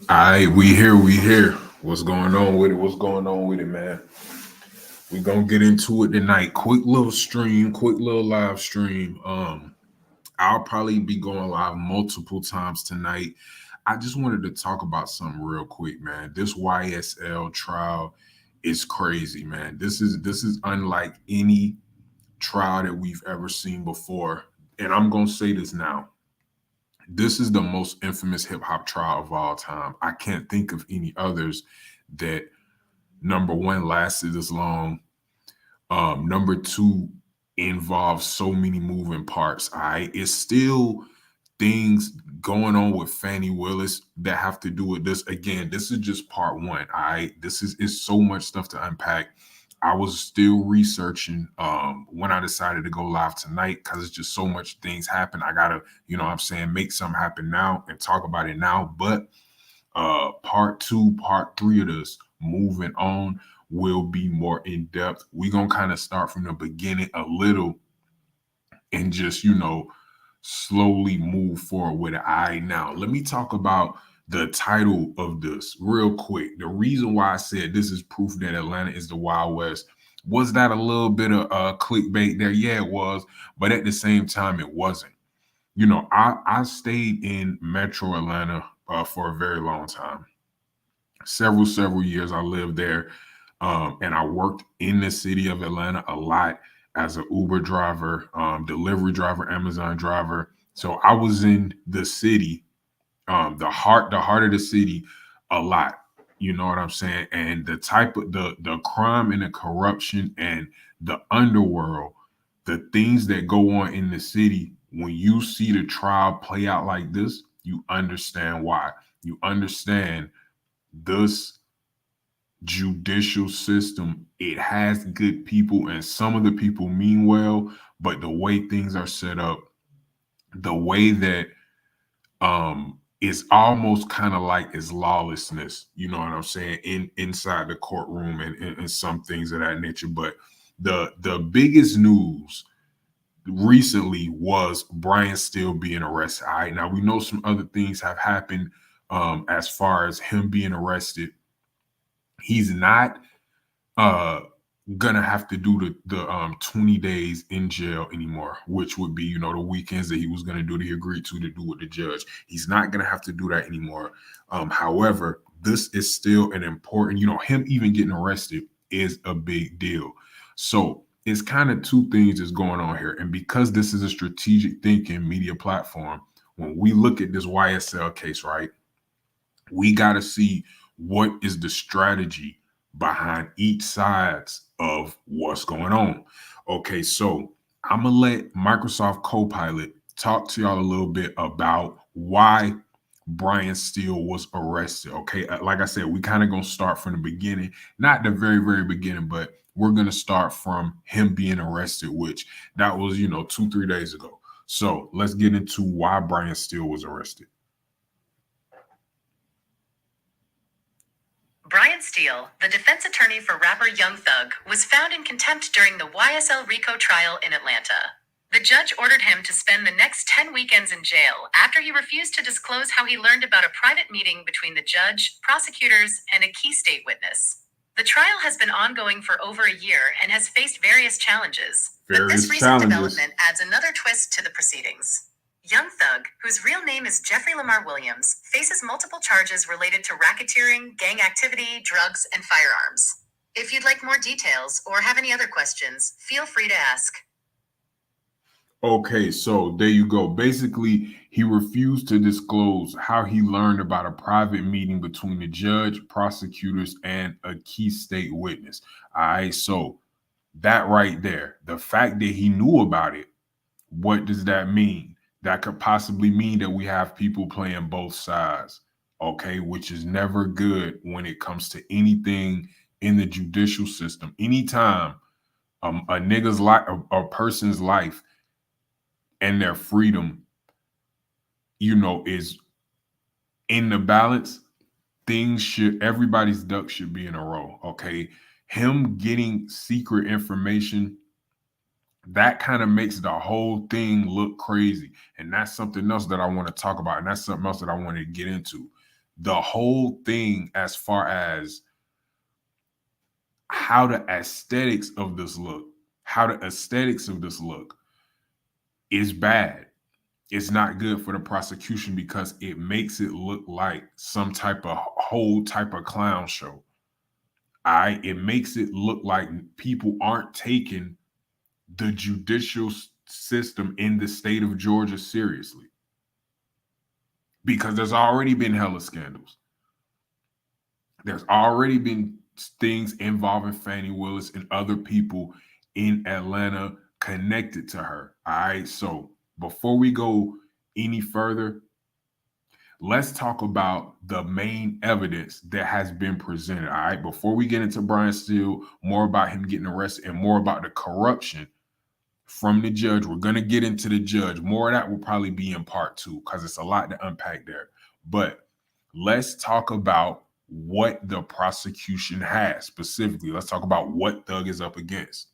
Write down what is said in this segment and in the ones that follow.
All right, we here. What's going on with it? What's going on with it, man? We gonna get into it tonight. Quick little stream, quick little live stream. I'll probably be going live multiple times tonight. I just wanted to talk about something real quick, man. This YSL trial is crazy, man. This is unlike any trial that we've ever seen before. And I'm gonna say this now. This is the most infamous hip hop trial of all time. I can't think of any others that number one lasted as long. Number two involves so many moving parts. All right, it's still things going on with Fannie Willis that have to do with this. Again, this is just part one. All right, this is it's so much stuff to unpack. I was still researching when I decided to go live tonight because it's just so much things happen. I gotta, what I'm saying, make something happen now and talk about it now. But part two, part three of this, moving on, will be more in depth. We're gonna kind of start from the beginning a little and just, slowly move forward with it. All right, now let me talk about the title of this real quick. The reason why I said this is proof that Atlanta is the Wild West. Was that a little bit of clickbait there? Yeah, it was, but at the same time, it wasn't. I stayed in Metro Atlanta for a very long time, several years. I lived there, and I worked in the city of Atlanta a lot as an Uber driver, delivery driver, Amazon driver. So I was in the city, the heart of the city, a lot. You know what I'm saying? And the type of the crime and the corruption and the underworld, the things that go on in the city. When you see the trial play out like this, you understand why. You understand this judicial system. It has good people, and some of the people mean well, but the way things are set up, the way that it's almost kind of like it's lawlessness, you know what I'm saying, inside the courtroom and some things of that nature. But the biggest news recently was Brian Steele being arrested. All right, now we know some other things have happened as far as him being arrested. He's not uh gonna have to do the 20 days in jail anymore, which would be, the weekends that he was gonna do that he agreed to do with the judge. He's not gonna have to do that anymore. However, this is still an important, him even getting arrested is a big deal. So it's kind of two things that's going on here. And because this is a strategic thinking media platform, when we look at this YSL case, right, we got to see what is the strategy behind each sides of what's going on. Okay, so I'm gonna let Microsoft Copilot talk to y'all a little bit about why Brian Steele was arrested. Okay, like I said, we kind of gonna start from the beginning, not the very beginning, but we're gonna start from him being arrested, which that was 2-3 days ago. So let's get into why Brian Steele was arrested. Brian Steele, the defense attorney for rapper Young Thug, was found in contempt during the YSL RICO trial in Atlanta. The judge ordered him to spend the next 10 weekends in jail after he refused to disclose how he learned about a private meeting between the judge, prosecutors, and a key state witness. The trial has been ongoing for over a year and has faced various challenges. But this recent development adds another twist to the proceedings. Young Thug, whose real name is Jeffrey Lamar Williams, faces multiple charges related to racketeering, gang activity, drugs, and firearms. If you'd like more details or have any other questions, feel free to ask. Okay, so there you go. Basically, he refused to disclose how he learned about a private meeting between the judge, prosecutors, and a key state witness. All right, so that right there, the fact that he knew about it, what does that mean? That could possibly mean that we have people playing both sides, okay, which is never good when it comes to anything in the judicial system. Anytime a nigga's life, a person's life and their freedom, is in the balance, everybody's ducks should be in a row. Okay. Him getting secret information, that kind of makes the whole thing look crazy. And that's something else that I want to talk about. And that's something else that I want to get into. the whole thing as far as how the aesthetics of this look is bad. It's not good for the prosecution because it makes it look like some type of whole type of clown show. It makes it look like people aren't taking the judicial system in the state of Georgia seriously because there's already been hella scandals. There's already been things involving Fannie Willis and other people in Atlanta connected to her. All right. So before we go any further, let's talk about the main evidence that has been presented. All right. Before we get into Brian Steele, more about him getting arrested and more about the corruption from the judge. We're going to get into the judge. More of that will probably be in part 2 because it's a lot to unpack there. But let's talk about what the prosecution has specifically. Let's talk about what Thug is up against.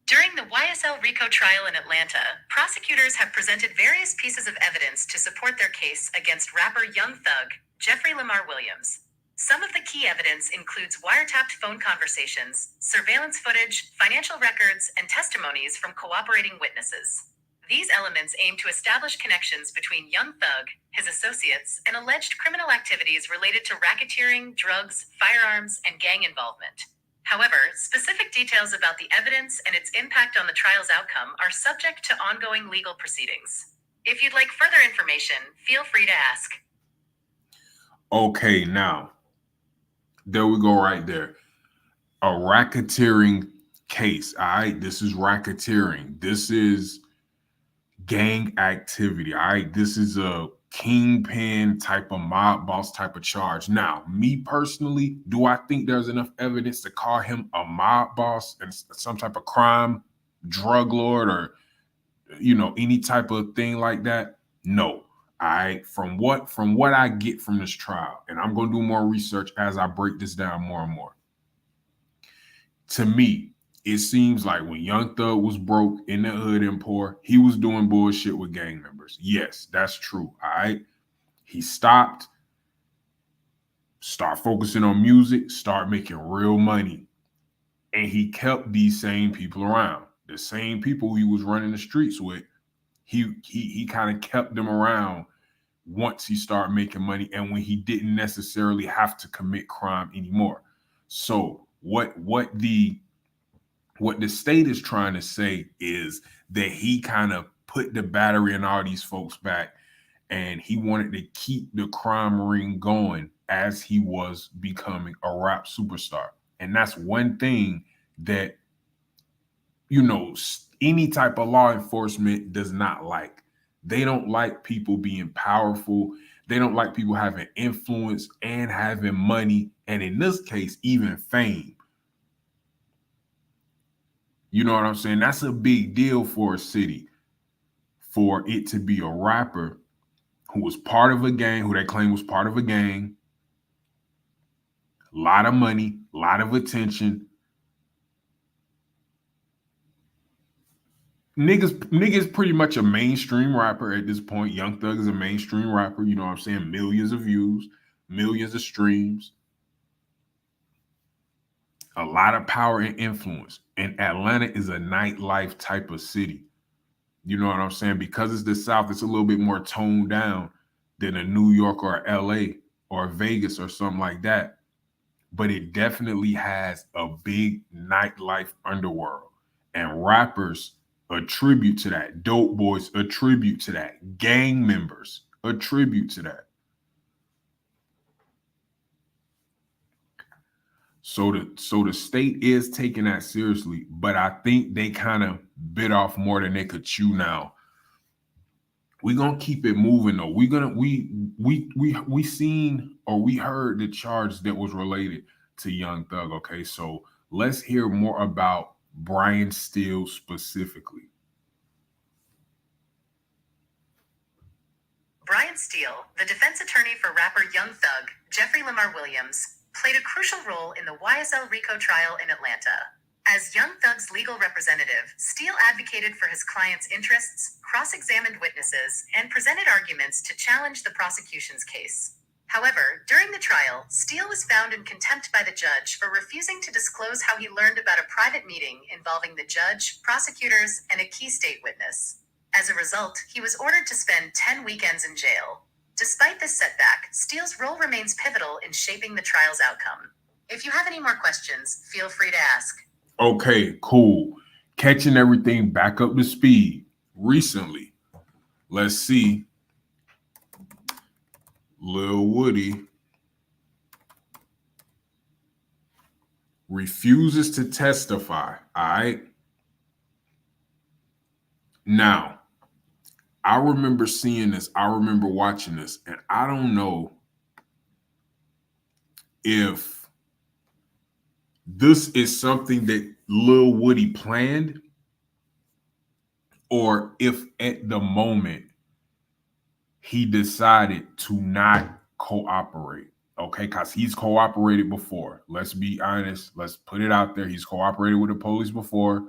During the YSL RICO trial in Atlanta, prosecutors have presented various pieces of evidence to support their case against rapper Young Thug, Jeffrey Lamar Williams. Some of the key evidence includes wiretapped phone conversations, surveillance footage, financial records, and testimonies from cooperating witnesses. These elements aim to establish connections between Young Thug, his associates, and alleged criminal activities related to racketeering, drugs, firearms, and gang involvement. However, specific details about the evidence and its impact on the trial's outcome are subject to ongoing legal proceedings. If you'd like further information, feel free to ask. Okay, now, there we go right there. A racketeering case. All right, this is racketeering. This is gang activity. All right, this is a kingpin type of mob boss type of charge. Now, me personally, do I think there's enough evidence to call him a mob boss and some type of crime drug lord or any type of thing like that? No. All right, from what I get from this trial, and I'm going to do more research as I break this down more and more. To me, it seems like when Young Thug was broke in the hood and poor, he was doing bullshit with gang members. Yes, that's true. All right. He start focusing on music, start making real money. And he kept these same people around. The same people he was running the streets with, he kind of kept them around once he started making money and when he didn't necessarily have to commit crime anymore. So what the state is trying to say is that he kind of put the battery in all these folks back and he wanted to keep the crime ring going as he was becoming a rap superstar. And that's one thing that, any type of law enforcement does not like. They don't like people being powerful. They don't like people having influence and having money. And in this case, even fame. You know what I'm saying? That's a big deal for a city, for it to be a rapper who was part of a gang, who they claim was part of a gang, a lot of money, a lot of attention. Niggas pretty much a mainstream rapper at this point. Young Thug is a mainstream rapper, you know what I'm saying? Millions of views, millions of streams, a lot of power and influence. And Atlanta is a nightlife type of city. You know what I'm saying? Because it's the South, it's a little bit more toned down than a New York or LA or Vegas or something like that. But it definitely has a big nightlife underworld. And rappers attribute to that. Dope boys attribute to that. Gang members attribute to that. So the state is taking that seriously, but I think they kind of bit off more than they could chew now. We're gonna keep it moving though. We seen or we heard the charge that was related to Young Thug. Okay, so let's hear more about Brian Steele specifically. Brian Steele, the defense attorney for rapper Young Thug, Jeffrey Lamar Williams, played a crucial role in the YSL RICO trial in Atlanta. As Young Thug's legal representative, Steele advocated for his client's interests, cross-examined witnesses, and presented arguments to challenge the prosecution's case. However, during the trial, Steele was found in contempt by the judge for refusing to disclose how he learned about a private meeting involving the judge, prosecutors, and a key state witness. As a result, he was ordered to spend 10 weekends in jail. Despite this setback, Steele's role remains pivotal in shaping the trial's outcome. If you have any more questions, feel free to ask. Okay, cool. Catching everything back up to speed recently. Let's see. Lil Woody refuses to testify. All right. Now, I remember seeing this. I remember watching this, and I don't know if this is something that Lil Woody planned or if at the moment he decided to not cooperate. Okay, because he's cooperated before. Let's be honest. Let's put it out there. He's cooperated with the police before.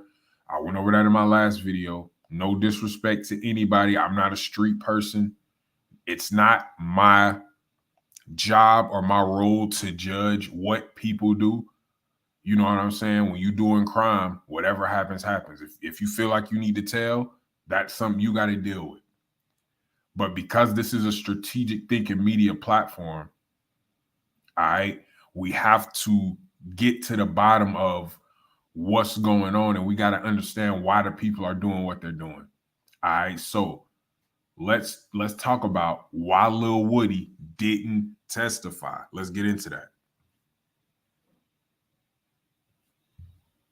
I went over that in my last video. No disrespect to anybody. I'm not a street person. It's not my job or my role to judge what people do. You know what I'm saying? When you're doing crime, whatever happens, happens. If you feel like you need to tell, that's something you got to deal with. But because this is a strategic thinking media platform, all right, we have to get to the bottom of what's going on, and we got to understand why the people are doing what they're doing. All right, so let's talk about why Lil Woody didn't testify. Let's get into that.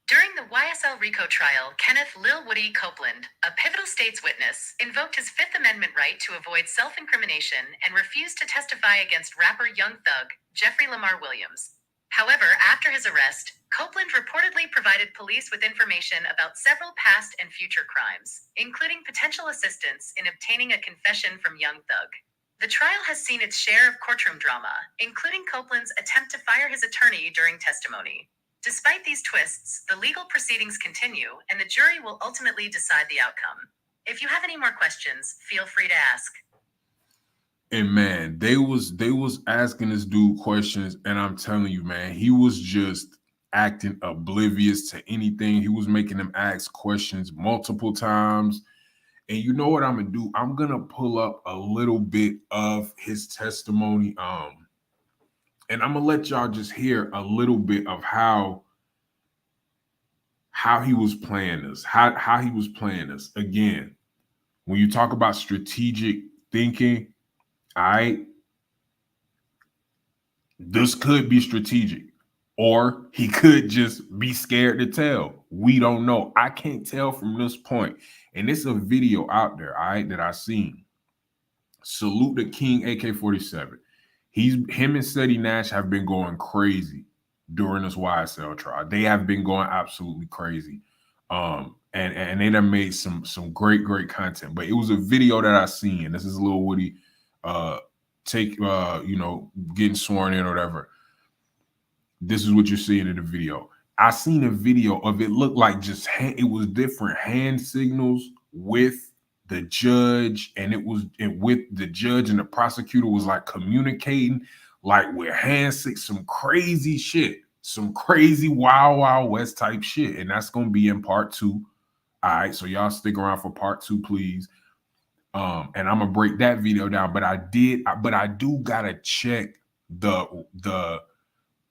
During the YSL RICO trial, Kenneth Lil Woody Copeland, a pivotal state's witness, invoked his Fifth Amendment right to avoid self-incrimination and refused to testify against rapper Young Thug, Jeffrey Lamar Williams. However, after his arrest, Copeland reportedly provided police with information about several past and future crimes, including potential assistance in obtaining a confession from Young Thug. The trial has seen its share of courtroom drama, including Copeland's attempt to fire his attorney during testimony. Despite these twists, the legal proceedings continue, and the jury will ultimately decide the outcome. If you have any more questions, feel free to ask. And man, they was asking this dude questions, and I'm telling you, man, he was just acting oblivious to anything. He was making them ask questions multiple times. And you know what I'm gonna do? I'm gonna pull up a little bit of his testimony. And I'm gonna let y'all just hear a little bit of how he was playing this, how he was playing this. Again, when you talk about strategic thinking, all right, this could be strategic, or he could just be scared to tell. We don't know. I can't tell from this point. And it's a video out there, all right, that I seen. Salute the King AK-47. Him and Seti Nash have been going crazy during this YSL trial. They have been going absolutely crazy. And they done made some great content. But it was a video that I seen. This is Lil Woody getting sworn in or whatever. This is what you're seeing in the video. I seen a video of it looked like just it was different hand signals with the judge, and with the judge and the prosecutor was like communicating like with hand signals, some crazy shit, some crazy wild west type shit. And that's gonna be in part 2. All right, so y'all stick around for part 2, please. And I'm gonna break that video down, but I do gotta check the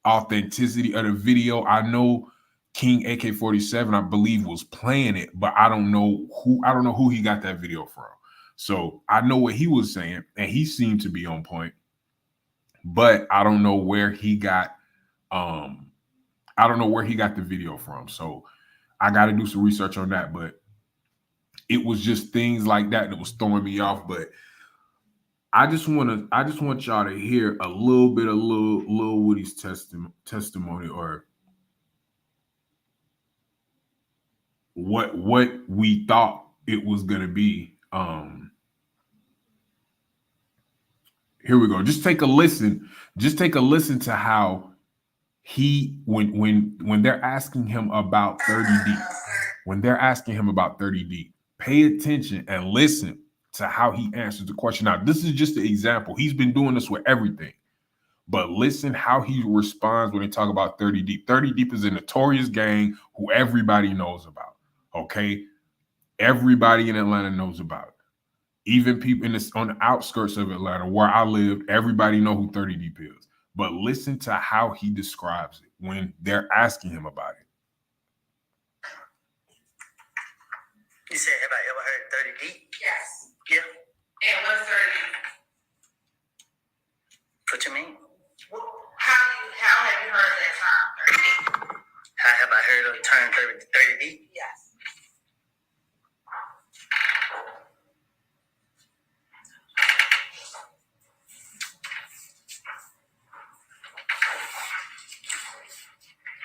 authenticity of the video. I know King AK-47, I believe, was playing it, but I don't know who he got that video from. So I know what he was saying, and he seemed to be on point, but I don't know where he got the video from. So I got to do some research on that, but it was just things like that was throwing me off. But I just want y'all to hear a little bit of Lil Woody's testimony, or what we thought it was gonna be. Here we go. Just take a listen to how when they're asking him about 30 deep, pay attention and listen to how he answers the question. Now, this is just an example. He's been doing this with everything. But listen how he responds when they talk about 30 Deep. 30 Deep is a notorious gang who everybody knows about. Okay? Everybody in Atlanta knows about it. Even people on the outskirts of Atlanta, where I lived, everybody know who 30 Deep is. But listen to how he describes it when they're asking him about it. You said, have I ever heard 30 Deep? Yes. Yeah. And what's 30 deep? What you mean? How have you heard that term, 30 deep? How have I heard of the term 30 Deep? Yes.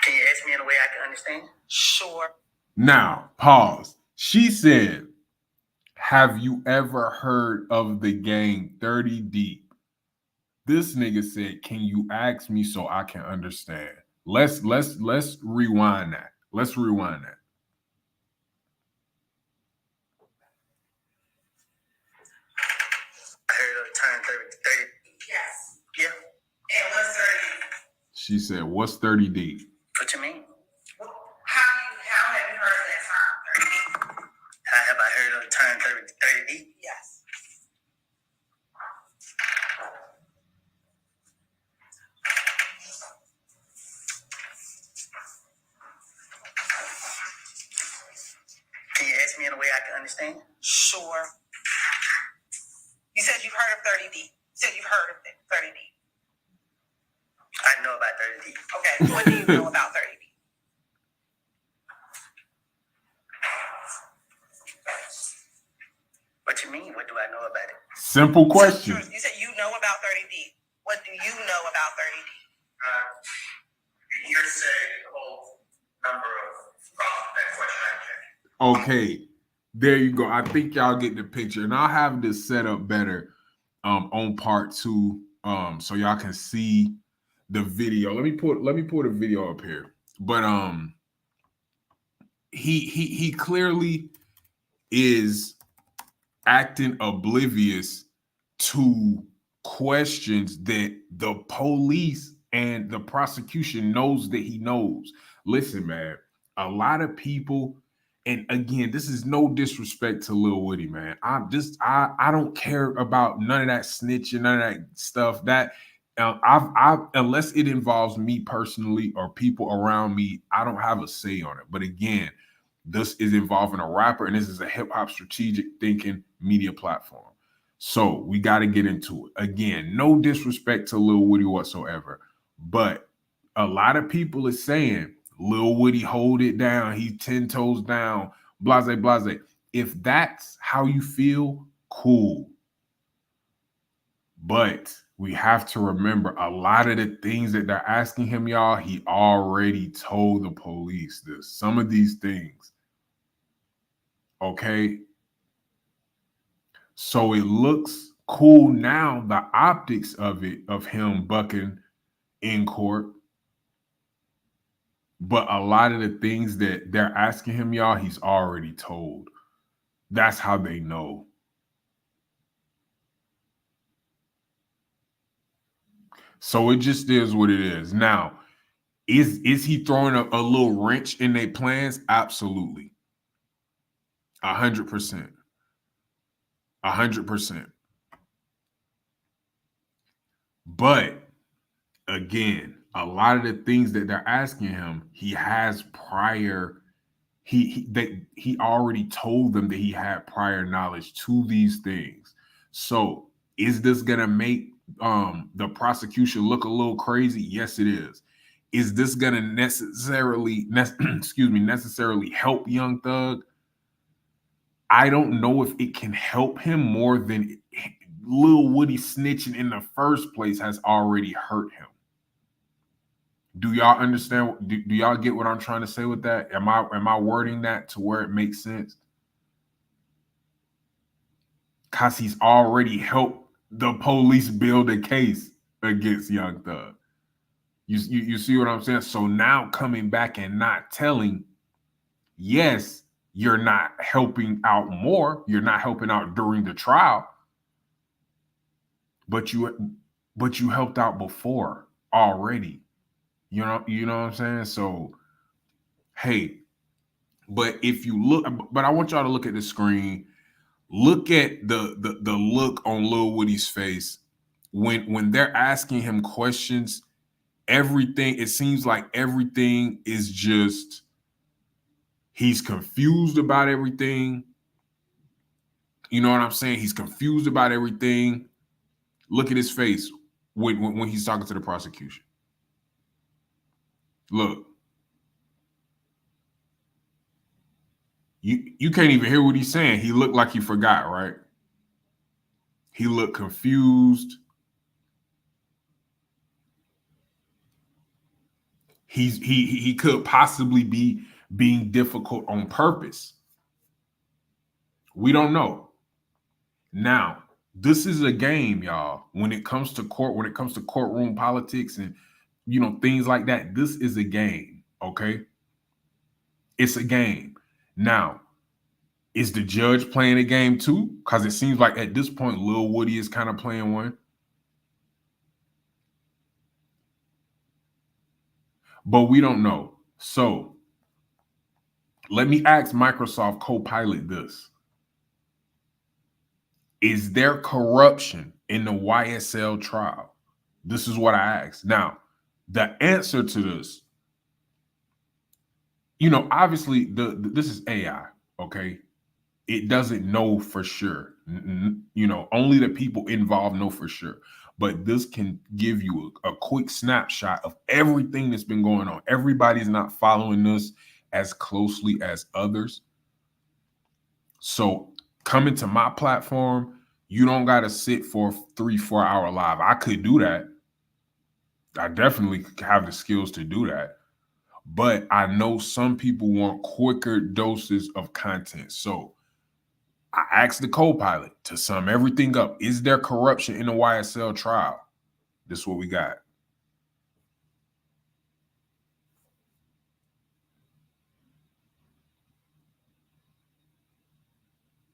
Can you ask me in a way I can understand? Sure. Now, pause. She said, have you ever heard of the gang 30 Deep? This nigga said, can you ask me so I can understand? Let's rewind that. Let's rewind that. I heard of the term 30 Yes. Yeah. And what's 30 deep? She said, what's 30 Deep? What you mean? How have you heard that term, 30 deep? How have I heard of the term 30 Deep? Yes. Can you ask me in a way I can understand? Sure. You said you've heard of 30 deep. You said you've heard of 30 deep. I know about 30 Deep. Okay. What do you know about 30 deep? What you mean? What do I know about it? Simple question. You said you know about 30 deep. What do you know about 30 deep? You say the whole number of that question I checked. Okay, there you go. I think y'all get the picture, and I'll have this set up better on part 2, so y'all can see the video. Let me put the video up here. But he clearly is acting oblivious to questions that the police and the prosecution knows that he knows. Listen, man, a lot of people, and again, this is no disrespect to Lil Woody, man. I don't care about none of that snitching, none of that stuff. That I've unless it involves me personally or people around me, I don't have a say on it. But again, this is involving a rapper, and this is a hip hop strategic thinking media platform. So we got to get into it. Again, no disrespect to Lil Woody whatsoever, but a lot of people are saying Lil Woody hold it down. He's 10 toes down, blase, blase. If that's how you feel, cool. But we have to remember a lot of the things that they're asking him, y'all, he already told the police this. Some of these things. Okay. So it looks cool now, the optics of it, of him bucking in court. But a lot of the things that they're asking him, y'all, he's already told. That's how they know. So it just is what it is. Now, is he throwing a little wrench in their plans? Absolutely. 100%. 100%. But again, a lot of the things that they're asking him, he has prior. He already told them that he had prior knowledge to these things. So is this gonna make the prosecution look a little crazy? Yes, it is. Is this gonna necessarily help Young Thug? I don't know if it can help him more than Lil Woody snitching in the first place has already hurt him. Do y'all understand? Do y'all get what I'm trying to say with that? Am I wording that to where it makes sense? Because he's already helped the police build a case against Young Thug. You see what I'm saying? So now coming back and not telling, yes, you're not helping out more. You're not helping out during the trial, but you helped out before already. You know what I'm saying? So hey, but if you look, but I want y'all to look at the screen. Look at the look on Lil Woody's face when they're asking him questions. Everything, it seems like everything is just, he's confused about everything. You know what I'm saying? He's confused about everything. Look at his face when he's talking to the prosecution. Look. You can't even hear what he's saying. He looked like he forgot, right? He looked confused. He could possibly be being difficult on purpose. We don't know. Now, this is a game, y'all. When it comes to courtroom politics and things like that, this is a game, okay? It's a game. Now, is the judge playing a game too? Because it seems like at this point, Lil Woody is kind of playing one. But we don't know. So let me ask Microsoft Copilot this. Is there corruption in the YSL trial? This is what I asked. Now, the answer to this, obviously this is AI, okay? It doesn't know for sure. Only the people involved know for sure. But this can give you a quick snapshot of everything that's been going on. Everybody's not following this as closely as others. So coming to my platform, you don't got to sit for a 3-4 hour live. I could do that. I definitely have the skills to do that. But I know some people want quicker doses of content. So I asked the co-pilot to sum everything up. Is there corruption in the YSL trial? This is what we got.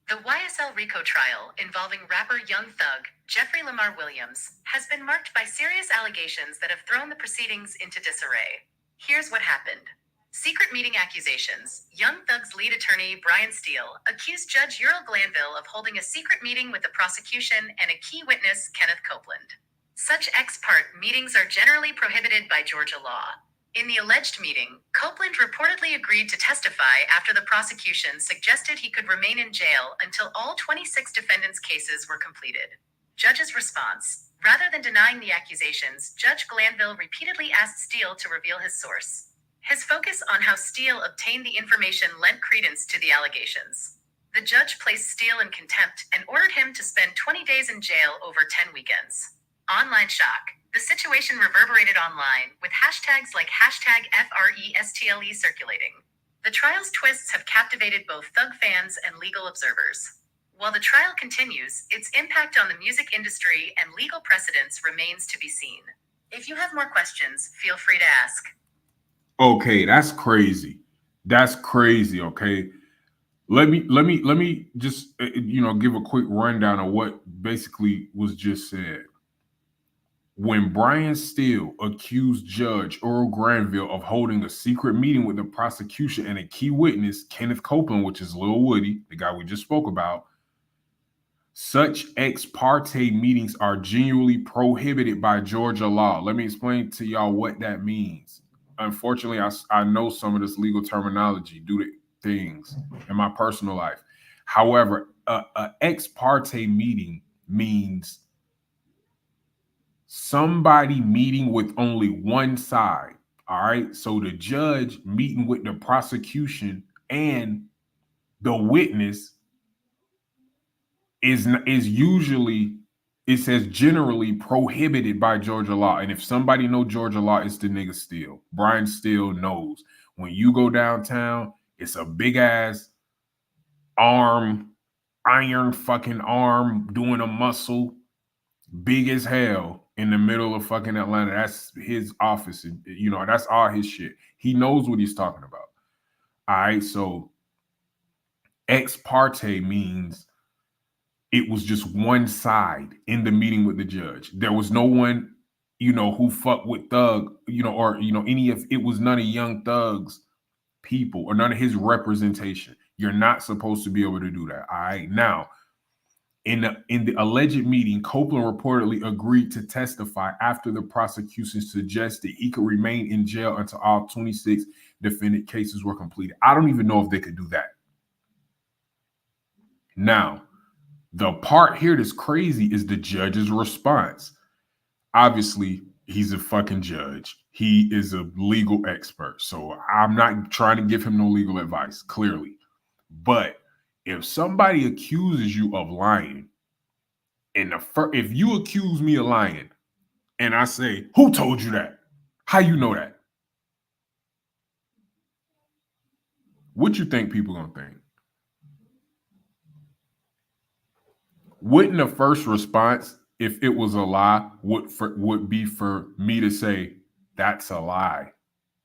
The YSL RICO trial involving rapper Young Thug, Jeffrey Lamar Williams, has been marked by serious allegations that have thrown the proceedings into disarray. Here's what happened. Secret meeting accusations. Young Thug's lead attorney, Brian Steele, accused Judge Ural Glanville of holding a secret meeting with the prosecution and a key witness, Kenneth Copeland. Such ex parte meetings are generally prohibited by Georgia law. In the alleged meeting, Copeland reportedly agreed to testify after the prosecution suggested he could remain in jail until all 26 defendants' cases were completed. Judge's response. Rather than denying the accusations, Judge Glanville repeatedly asked Steele to reveal his source. His focus on how Steele obtained the information lent credence to the allegations. The judge placed Steele in contempt and ordered him to spend 20 days in jail over 10 weekends. Online shock. The situation reverberated online, with hashtags like #FRESTLE circulating. The trial's twists have captivated both Thug fans and legal observers. While the trial continues, its impact on the music industry and legal precedents remains to be seen. If you have more questions, feel free to ask. Okay, that's crazy. That's crazy, okay? Let me just give a quick rundown of what basically was just said. When Brian Steele accused Judge Earl Granville of holding a secret meeting with the prosecution and a key witness, Kenneth Copeland, which is Lil Woody, the guy we just spoke about, such ex parte meetings are genuinely prohibited by Georgia law. Let me explain to y'all what that means. Unfortunately, I know some of this legal terminology due to things in my personal life. However, a ex parte meeting means somebody meeting with only one side. All right. So the judge meeting with the prosecution and the witness is usually, it says generally prohibited by Georgia law. And if somebody know Georgia law, it's the nigga Steele. Brian Steele knows when you go downtown, it's a big ass iron fucking arm doing a muscle, big as hell. in the middle of fucking Atlanta. That's his office. You know, that's all his shit. He knows what he's talking about. All right. So ex parte means it was just one side in the meeting with the judge. There was no one, you know, who fucked with Thug, you know, or, you know, any of it was none of Young Thug's people or none of his representation. You're not supposed to be able to do that. All right. Now, in the alleged meeting, Copeland reportedly agreed to testify after the prosecution suggested he could remain in jail until all 26 defendant cases were completed. I don't even know if they could do that. Now, the part here that's crazy is the judge's response. Obviously, he's a fucking judge. He is a legal expert. So I'm not trying to give him no legal advice, clearly. But if somebody accuses you of lying, and if you accuse me of lying, and I say, "Who told you that? How you know that?" What you think people gonna think? Wouldn't the first response, if it was a lie, would be for me to say, "That's a lie.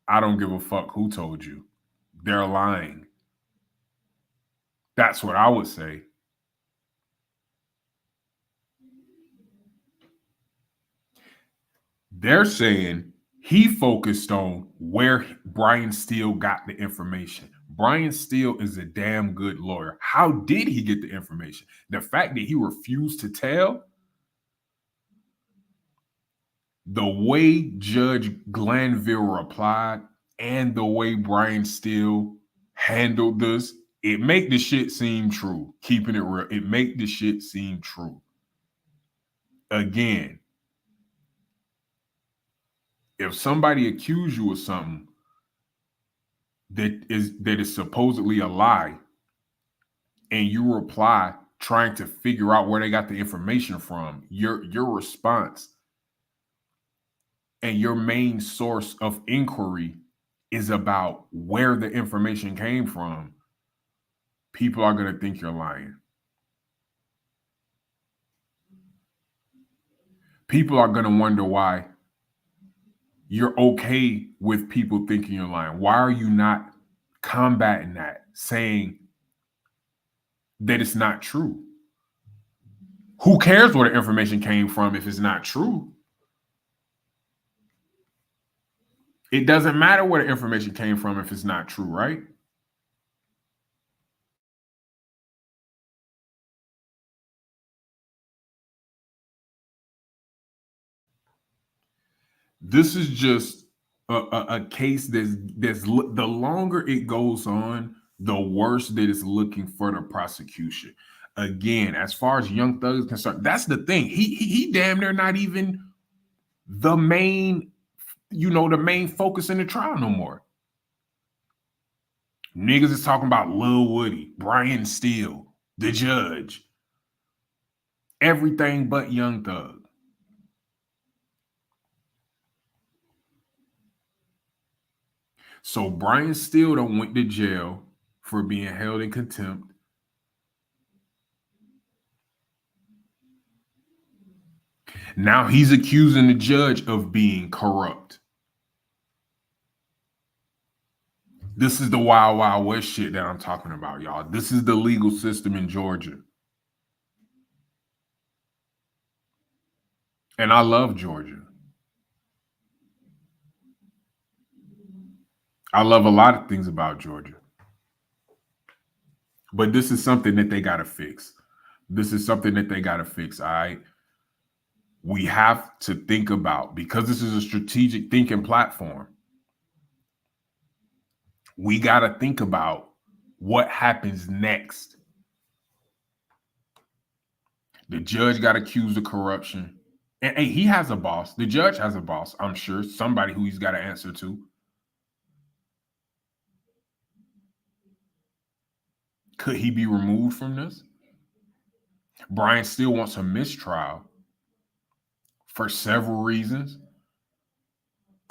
I don't give a fuck who told you. They're lying." That's what I would say. They're saying he focused on where Brian Steele got the information. Brian Steele is a damn good lawyer. How did he get the information? The fact that he refused to tell, the way Judge Glanville replied, and the way Brian Steele handled this, it make the shit seem true. Keeping it real, it make the shit seem true. Again, if somebody accuse you of something that is supposedly a lie, and you reply trying to figure out where they got the information from, your response and your main source of inquiry is about where the information came from, people are going to think you're lying. People are going to wonder why you're okay with people thinking you're lying. Why are you not combating that, saying that it's not true? Who cares where the information came from if it's not true? It doesn't matter where the information came from if it's not true, right? This is just a case that's the longer it goes on, the worse that it's looking for the prosecution. Again, as far as Young Thug is concerned, that's the thing. He damn near not even the main, the main focus in the trial no more. Niggas is talking about Lil Woody, Brian Steele, the judge, everything but Young Thug. So Brian Steele done went to jail for being held in contempt. Now he's accusing the judge of being corrupt. This is the wild, wild west shit that I'm talking about, y'all. This is the legal system in Georgia. And I love Georgia. I love a lot of things about Georgia. But this is something that they got to fix. This is something that they got to fix, all right? We have to think about, because this is a strategic thinking platform, we got to think about what happens next. The judge got accused of corruption. And hey, he has a boss. The judge has a boss, I'm sure. Somebody who he's got to answer to. Could he be removed from this? Brian still wants a mistrial for several reasons.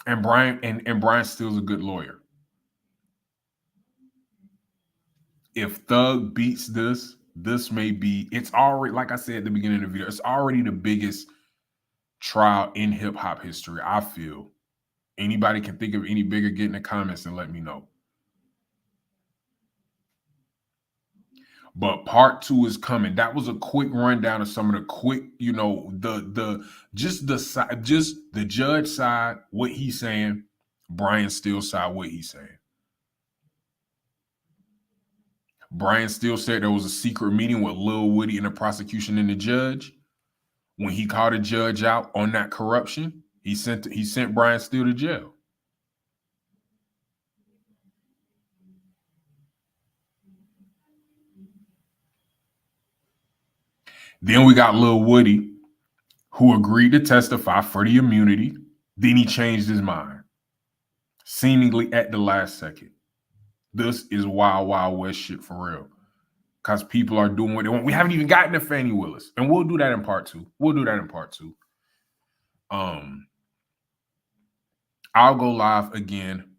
And Brian Steele's a good lawyer. If Thug beats this may be, it's already, like I said at the beginning of the video, it's already the biggest trial in hip hop history, I feel. Anybody can think of any bigger, get in the comments and let me know. But part 2 is coming. That was a quick rundown of some of the quick, the judge side, what he's saying, Brian Steele side, what he's saying. Brian Steele said there was a secret meeting with Lil Woody and the prosecution and the judge. When he called the judge out on that corruption, he sent Brian Steele to jail. Then we got Lil Woody, who agreed to testify for the immunity. Then he changed his mind, seemingly at the last second. This is wild, wild west shit for real. Because people are doing what they want. We haven't even gotten to Fannie Willis. And we'll do that in part 2. I'll go live again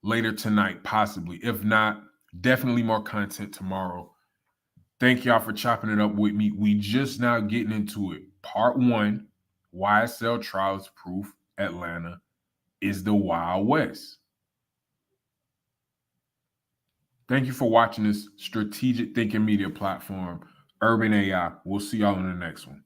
later tonight, possibly. If not, definitely more content tomorrow. Thank y'all for chopping it up with me. We just now getting into it. Part 1, YSL Trials Proof Atlanta is the Wild West. Thank you for watching this strategic thinking media platform, Urban AI. We'll see y'all in the next one.